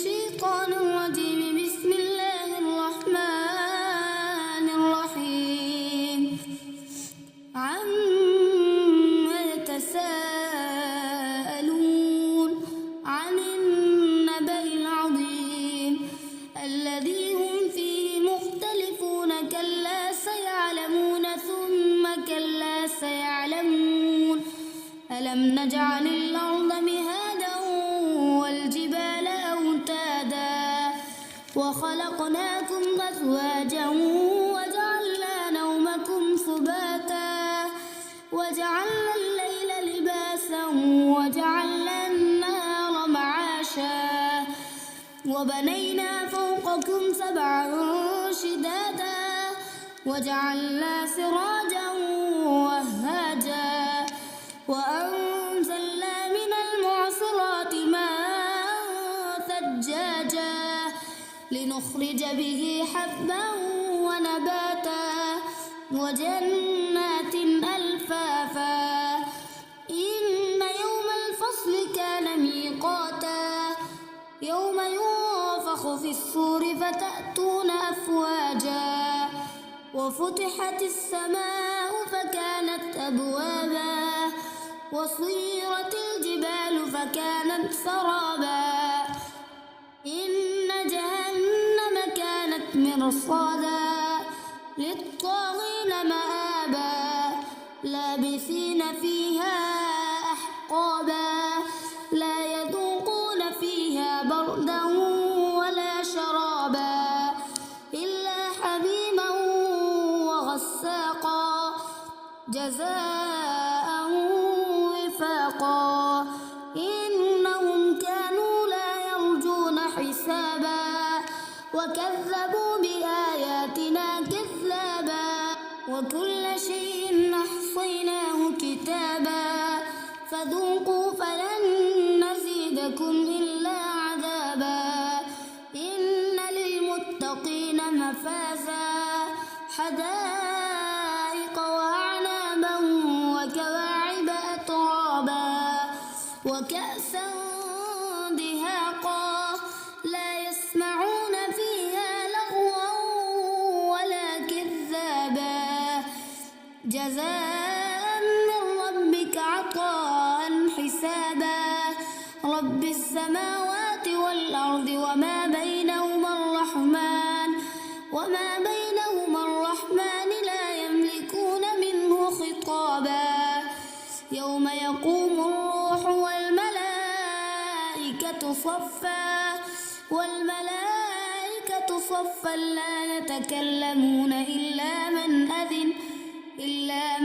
الشيطان الرجيم. بسم الله الرحمن الرحيم. عما يتساءلون عن النبأ العظيم الذي هم فيه مختلفون. كلا سيعلمون ثم كلا سيعلمون. ألم نجعل الأرض مهادا والجبال أوتادا وخلقناكم أزواجا وجعلنا نومكم سباتا وجعلنا الليل لباسا وجعلنا النهار معاشا وبنينا فوقكم سبعا شدادا وجعلنا سراجا وهاجا وأنزلنا من المعصرات ماء ثجاجا لنخرج به حبا ونباتا وجنات ألفافا. إن يوم الفصل كان ميقاتا يوم ينفخ في الصور فتأتون أفواجا وفتحت السماء فكانت أبوابا وسيرت الجبال فكانت سرابا. إن جهنم كانت مرصادا للطاغين مآبا لابثين فيها أحقابا لا يذوقون فيها بردا ولا شرابا إلا حميما وغساقا جزاء وفاقا. إنهم كانوا لا يرجون حسابا وكذبوا بآياتنا كذابا وكل شيء أحصيناه كتابا فذوقوا فلن نزيدكم إلا عذابا. إن للمتقين مفازا حدائق وأعنابا وكواعب أترابا وكأسا دهاقا لا يسمعون فيها لغوا ولا كذابا جزاء من ربك عطاء حسابا. رب السماوات والأرض وما بينهما الرحمن لا يملكون منه خطابا. يوم يقوم الروح والملائكة صفا لا يتكلمون إلا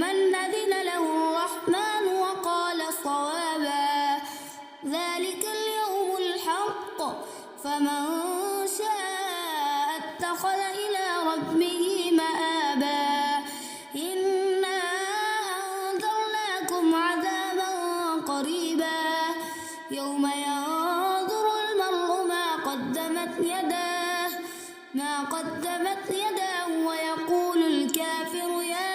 من أذن له الرحمن وقال صوابا. ذلك اليوم الحق فمن شاء اتخذ إلى ربه مآبا. إنا أنذرناكم عذابا قريبا يوم ينظر المرء ما قدمت يداه ويقول الكافر يا